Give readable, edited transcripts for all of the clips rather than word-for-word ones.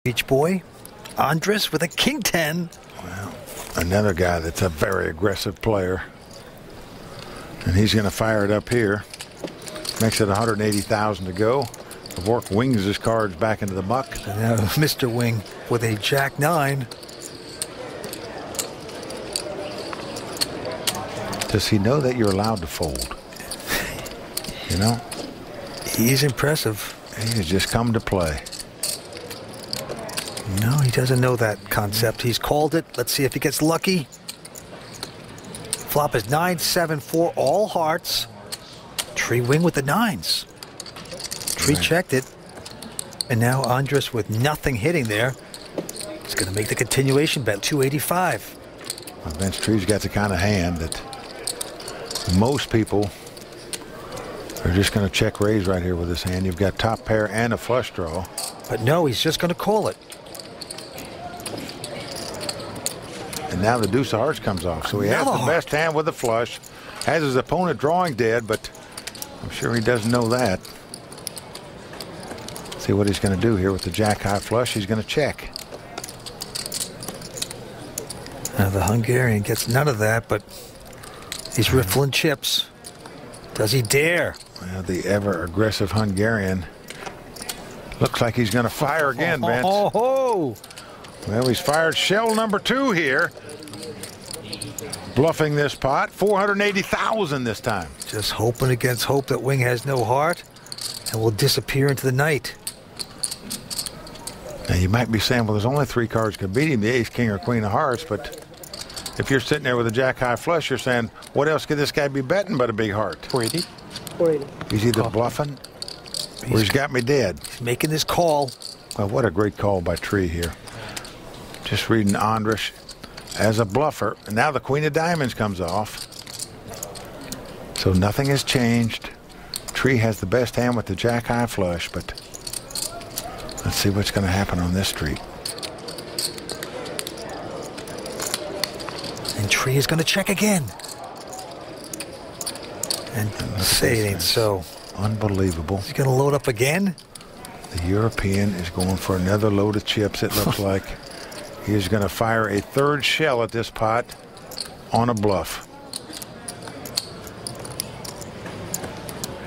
Beach boy, Andres with a king 10. Well, another guy that's a very aggressive player. And he's going to fire it up here. Makes it 180,000 to go. Vork wings his cards back into the muck. And now Mr. Wing with a jack 9. Does he know that you're allowed to fold? You know? He's impressive. He has just come to play. No, he doesn't know that concept. He's called it. Let's see if he gets lucky. Flop is 9-7-4, all hearts. Tree Wing with the 9s. Tree checked it. And now Andres with nothing hitting there. He's going to make the continuation bet, 285. Well, Vince Tree's got the kind of hand that most people are just going to check raise right here with this hand. You've got top pair and a flush draw. But no, he's just going to call it. And now the deuce of hearts comes off. So he has the best hand with the flush. Has his opponent drawing dead, but I'm sure he doesn't know that. See what he's going to do here with the jack high flush. He's going to check. Now the Hungarian gets none of that, but he's riffling chips. Does he dare? Well, the ever aggressive Hungarian looks like he's going to fire again, Vince. Well, he's fired shell number 2 here. Bluffing this pot, 480,000 this time. Just hoping against hope that Wing has no heart and will disappear into the night. Now you might be saying, well, there's only 3 cards could beat him, the ace, king, or queen of hearts. But if you're sitting there with a jack high flush, you're saying, what else could this guy be betting but a big heart? 480. 480. He's either bluffing or he's got me dead. He's making this call. Well, what a great call by Tree here. Just reading Andres as a bluffer. And now the queen of diamonds comes off. So nothing has changed. Tree has the best hand with the jack high flush, but let's see what's going to happen on this street. And Tree is going to check again. And say it ain't so. Unbelievable. He's going to load up again. The European is going for another load of chips, it looks like. He's going to fire a 3rd shell at this pot on a bluff.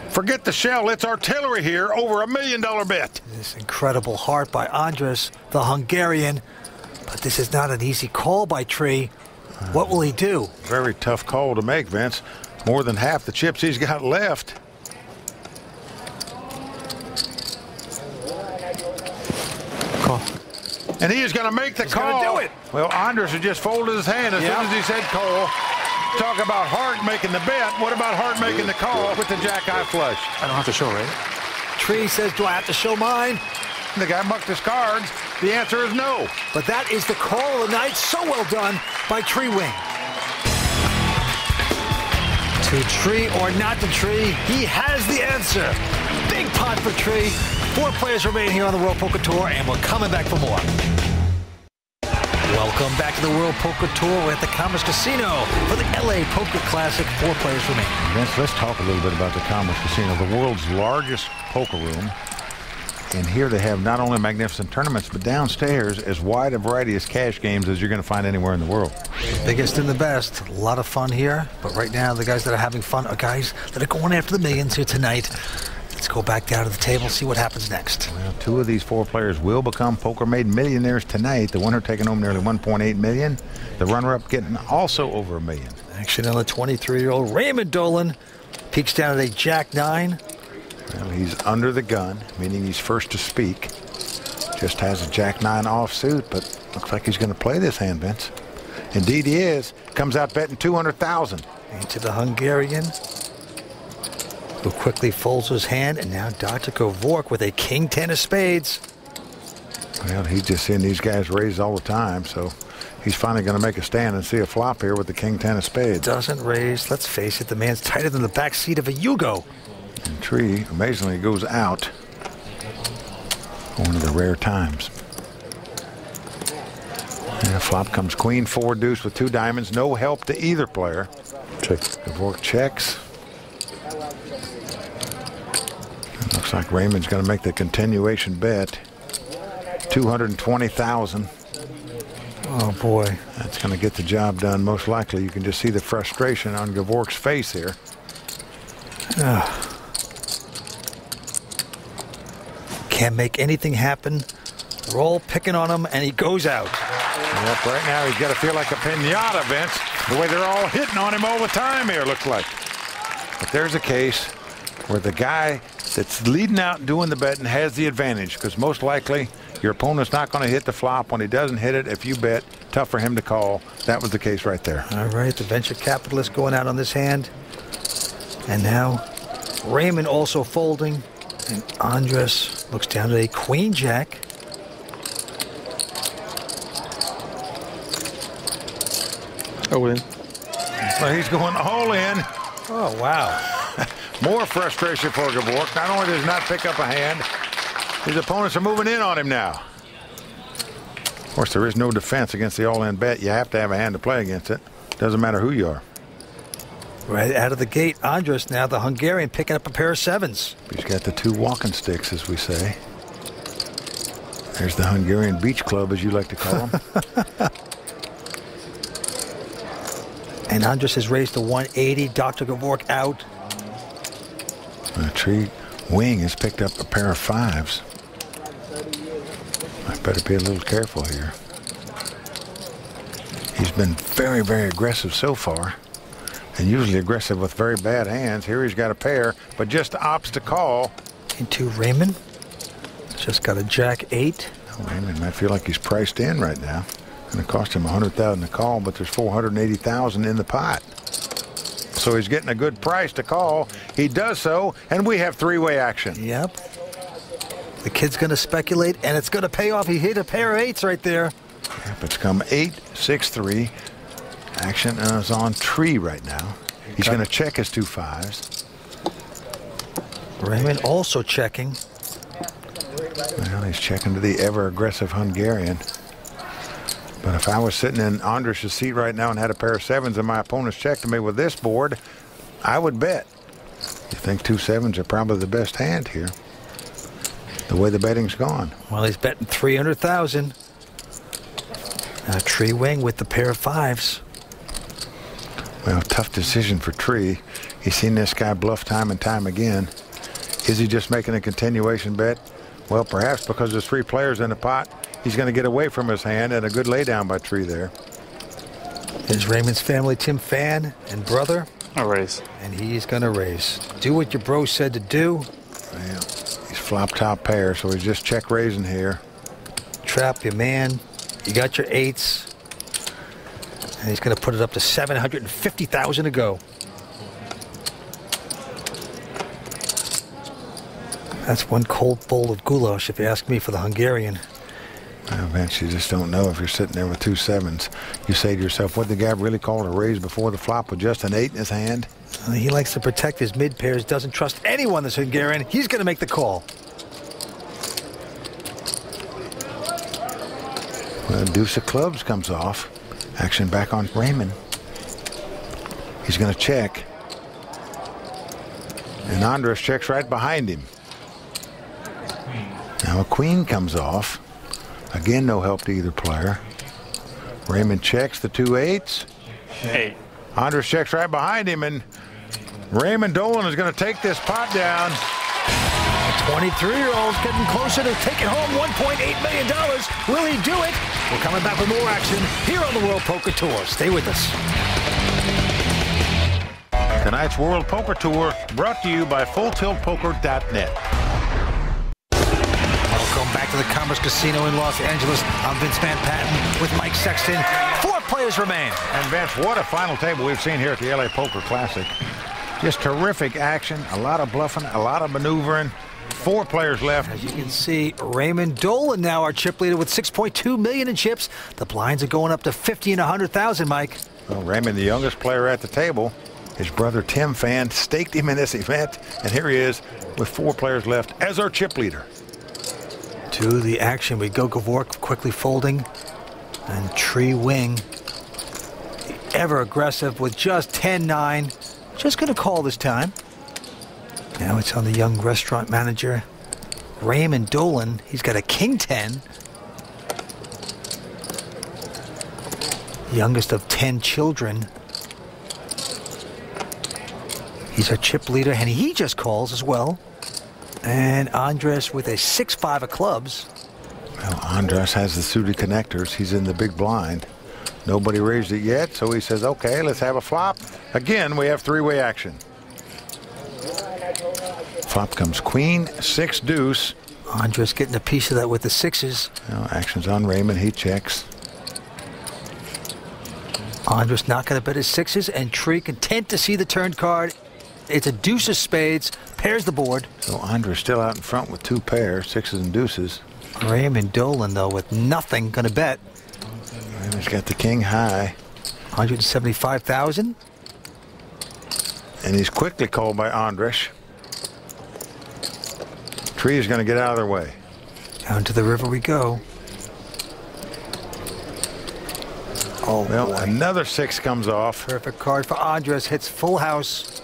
Forget the shell. It's artillery here. Over $1 million bet. This incredible heart by Andres, the Hungarian. But this is not an easy call by Tree. What will he do? Very tough call to make, Vince. More than half the chips he's got left. Call. And he is going to make the call. He's going to do it. Well, Andres had just folded his hand as soon as he said call. Talk about Hart making the bet. What about Hart making the call with the jack high flush? I don't have to show, right? Tree says, do I have to show mine? The guy mucked his cards. The answer is no. But that is the call of the night. So well done by Tree Wing. To Tree or not to Tree, he has the answer. Big pot for Tree. 4 players remain here on the World Poker Tour, and we're coming back for more. Welcome back to the World Poker Tour. We're at the Commerce Casino for the LA Poker Classic. 4 players remain. Vince, let's talk a little bit about the Commerce Casino, the world's largest poker room. And here they have not only magnificent tournaments, but downstairs as wide a variety of cash games as you're going to find anywhere in the world. Biggest and the best. A lot of fun here. But right now, the guys that are having fun are guys that are going after the millions here tonight. Let's go back down to the table, see what happens next. Well, 2 of these 4 players will become poker-made millionaires tonight. The winner taking home nearly $1.8 million. The runner-up getting also over $1 million. Action on the 23-year-old Raymond Dolan. Peeks down at a jack 9. Well, he's under the gun, meaning he's first to speak. Just has a jack 9 offsuit, but looks like he's going to play this hand, Vince. Indeed he is. Comes out betting $200,000. Into the Hungarian, who quickly folds his hand, and now Dr. Vork with a king 10 of spades. Well, he's just seeing these guys raise all the time, so he's finally going to make a stand and see a flop here with the king 10 of spades. Doesn't raise. Let's face it, the man's tighter than the back seat of a Yugo. And Tree, amazingly, goes out. One of the rare times. And a flop comes queen 4 deuce with 2 diamonds. No help to either player. Check. Vork checks. Looks like Raymond's going to make the continuation bet. 220,000. Oh, boy. That's going to get the job done, most likely. You can just see the frustration on Gavork's face here. Can't make anything happen. We're all picking on him, and he goes out. Yep, right now he's got to feel like a pinata, Vince. The way they're all hitting on him all the time here, looks like. But there's a case where the guy that's leading out and doing the betting has the advantage, because most likely your opponent's not going to hit the flop. When he doesn't hit it, if you bet, tough for him to call. That was the case right there. All right, the venture capitalist going out on this hand. And now Raymond also folding. And Andres looks down to a queen jack. All in. Well, he's going all in. Oh, wow. More frustration for Gavork. Not only does he not pick up a hand, his opponents are moving in on him now. Of course, there is no defense against the all-in bet. You have to have a hand to play against it. Doesn't matter who you are. Right out of the gate, Andres now, the Hungarian, picking up a pair of sevens. He's got the two walking sticks, as we say. There's the Hungarian beach club, as you like to call them. And Andres has raised to 180. Dr. Gavork out. Tree Wing has picked up a pair of fives. I better be a little careful here. He's been very, very aggressive so far, and usually aggressive with very bad hands. Here he's got a pair, but just opts to call. Into Raymond. Just got a jack 8. Raymond might feel like he's priced in right now. Going to cost him $100,000 to call, but there's $480,000 in the pot. So he's getting a good price to call. He does so, and we have three-way action. Yep. The kid's going to speculate, and it's going to pay off. He hit a pair of 8s right there. Yep, it's come 8-6-3. Action is on Tree right now. He's going to check his 2 5s. Raymond also checking. Well, he's checking to the ever-aggressive Hungarian. But if I was sitting in Andres' seat right now and had a pair of 7s and my opponent's checked me with this board, I would bet. You think 2 7s are probably the best hand here, the way the betting's gone. Well, he's betting 300,000. Tree Wing with the pair of 5s. Well, tough decision for Tree. He's seen this guy bluff time and time again. Is he just making a continuation bet? Well, perhaps because there's 3 players in the pot, he's going to get away from his hand, and a good laydown by Tree there. There's Raymond's family, Tim Fan and brother. I'll raise. And he's going to raise. Do what your bro said to do. Well, he's flop top pair, so he's just check raising here. Trap your man. You got your 8s. And he's going to put it up to 750,000 to go. That's one cold bowl of goulash, if you ask me, for the Hungarian. Well, Vince, you just don't know if you're sitting there with 2 7s. You say to yourself, what did the guy really call a raise before the flop with just an 8 in his hand? He likes to protect his mid pairs, doesn't trust anyone, this Hungarian. He's going to make the call. Well, deuce of clubs comes off. Action back on Raymond. He's going to check. And Andres checks right behind him. Now a queen comes off. Again, no help to either player. Raymond checks the 2 8s. 8. Andres checks right behind him, and Raymond Dolan is going to take this pot down. 23-year-old's getting closer to taking home $1.8 million. Will he do it? We're coming back with more action here on the World Poker Tour. Stay with us. Tonight's World Poker Tour brought to you by FullTiltPoker.net. Welcome back to the Commerce Casino in Los Angeles. I'm Vince Van Patten with Mike Sexton. 4 players remain. And Vince, what a final table we've seen here at the LA Poker Classic. Just terrific action, a lot of bluffing, a lot of maneuvering. 4 players left. As you can see, Raymond Dolan now our chip leader with $6.2 million in chips. The blinds are going up to 50 and 100,000, Mike. Well, Raymond, the youngest player at the table. His brother Tim Fan staked him in this event, and here he is with 4 players left as our chip leader. To the action we go. Gavork quickly folding, and Tree Wing, the ever aggressive with just 10-9. Just going to call this time. Now it's on the young restaurant manager, Raymond Dolan. He's got a king 10. Youngest of 10 children. He's our chip leader, and he just calls as well. And Andres with a 6-5 of clubs. Well, Andres has the suited connectors. He's in the big blind. Nobody raised it yet, so he says, okay, let's have a flop. Again, we have three-way action. Flop comes queen, 6 deuce. Andres getting a piece of that with the 6s. Now, action's on Raymond. He checks. Andres not going to bet his 6s, and Tree content to see the turn card. It's a deuce of spades, pairs the board. So Andres still out in front with 2 pairs, 6s and deuces. Raymond Dolan, though, with nothing, going to bet. Raymond's got the king high. 175,000. And he's quickly called by Andres. Tree is going to get out of their way. Down to the river we go. Oh, well, boy. Another 6 comes off. Perfect card for Andres. Hits full house.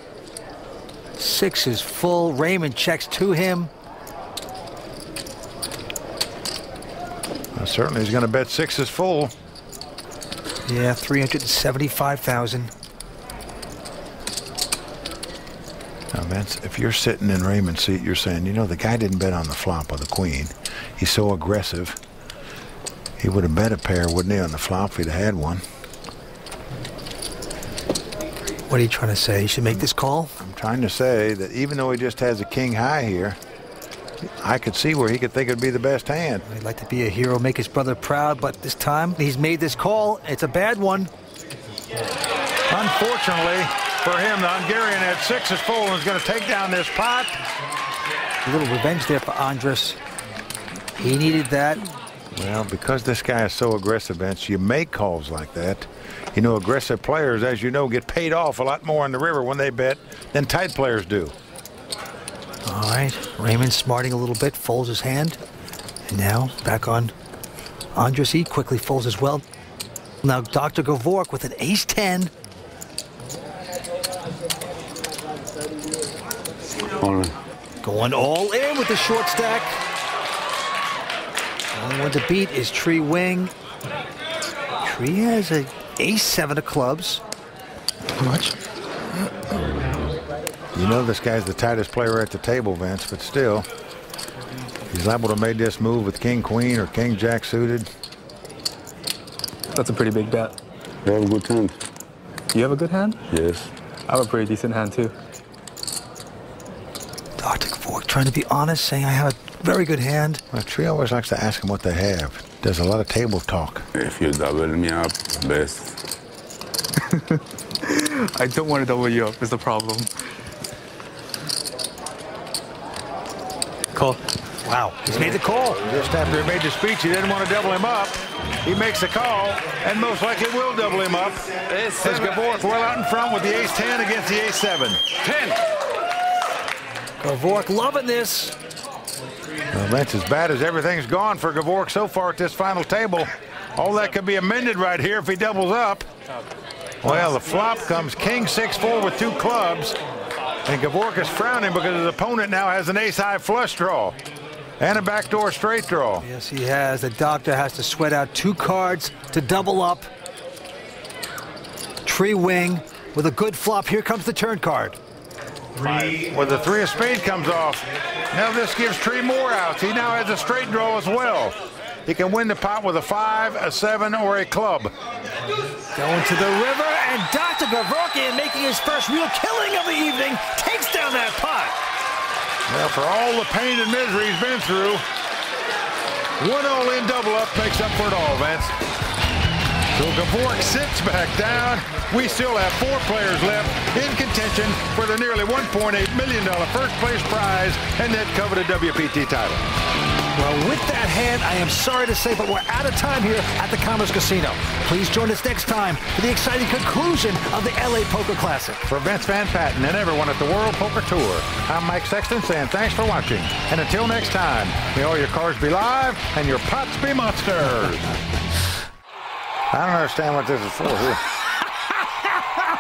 6 is full. Raymond checks to him. Well, certainly he's going to bet 6 is full. Yeah, 375,000. Now, Vince, if you're sitting in Raymond's seat, you're saying, you know, the guy didn't bet on the flop with the queen. He's so aggressive. He would have bet a pair, wouldn't he, on the flop if he'd had one. What are you trying to say? He should make this call? I'm trying to say that even though he just has a king high here, I could see where he could think it'd be the best hand. He'd like to be a hero, make his brother proud, but this time he's made this call. It's a bad one. Unfortunately for him, the Hungarian had 6 is full and is going to take down this pot. A little revenge there for Andres. He needed that. Well, because this guy is so aggressive, Vince, you make calls like that. You know, aggressive players, as you know, get paid off a lot more on the river when they bet than tight players do. All right, Raymond smarting a little bit, folds his hand. And now back on Andres. He quickly folds as well. Now Dr. Gavork with an ace-10. Going all in with the short stack. Only one to beat is Tree Wing. Tree has an ace-7 of clubs. How much? You know this guy's the tightest player at the table, Vince, but still, he's liable to make this move with king-queen or king-jack suited. That's a pretty big bet. I have a good hand. You have a good hand? Yes. I have a pretty decent hand, too. Dr. Gavork trying to be honest, saying I have a very good hand. Well, Tree always likes to ask him what they have. Does a lot of table talk. If you double me up, best. I don't want to double you up, is the problem. Call. Wow, he's made the call. Just after he made the speech, he didn't want to double him up. He makes the call, and most likely will double him up. As Gavork well out in front with the ace-10 against the ace-7. 10. Gavork loving this. Well, that's as bad as everything's gone for Gavork so far at this final table. All that could be amended right here if he doubles up. Well, the flop comes king 6-4 with 2 clubs. And Gavork is frowning because his opponent now has an ace-high flush draw and a backdoor straight draw. Yes, he has. The doctor has to sweat out 2 cards to double up. Tree Wing with a good flop. Here comes the turn card. Well, the 3 of spades comes off. Now this gives Tree more outs. He now has a straight draw as well. He can win the pot with a 5, a 7, or a club. Going to the river, and Dr. Gavorkian making his first real killing of the evening, takes down that pot. Well, for all the pain and misery he's been through, 1 all-in double up makes up for it all, Vince. So Gavork sits back down. We still have 4 players left in contention for the nearly $1.8 million first place prize and that coveted WPT title. Well, with that hand, I am sorry to say, but we're out of time here at the Commerce Casino. Please join us next time for the exciting conclusion of the LA Poker Classic. For Vince Van Patten and everyone at the World Poker Tour, I'm Mike Sexton saying thanks for watching. And until next time, may all your cards be live and your pots be monsters. I don't understand what this is for here.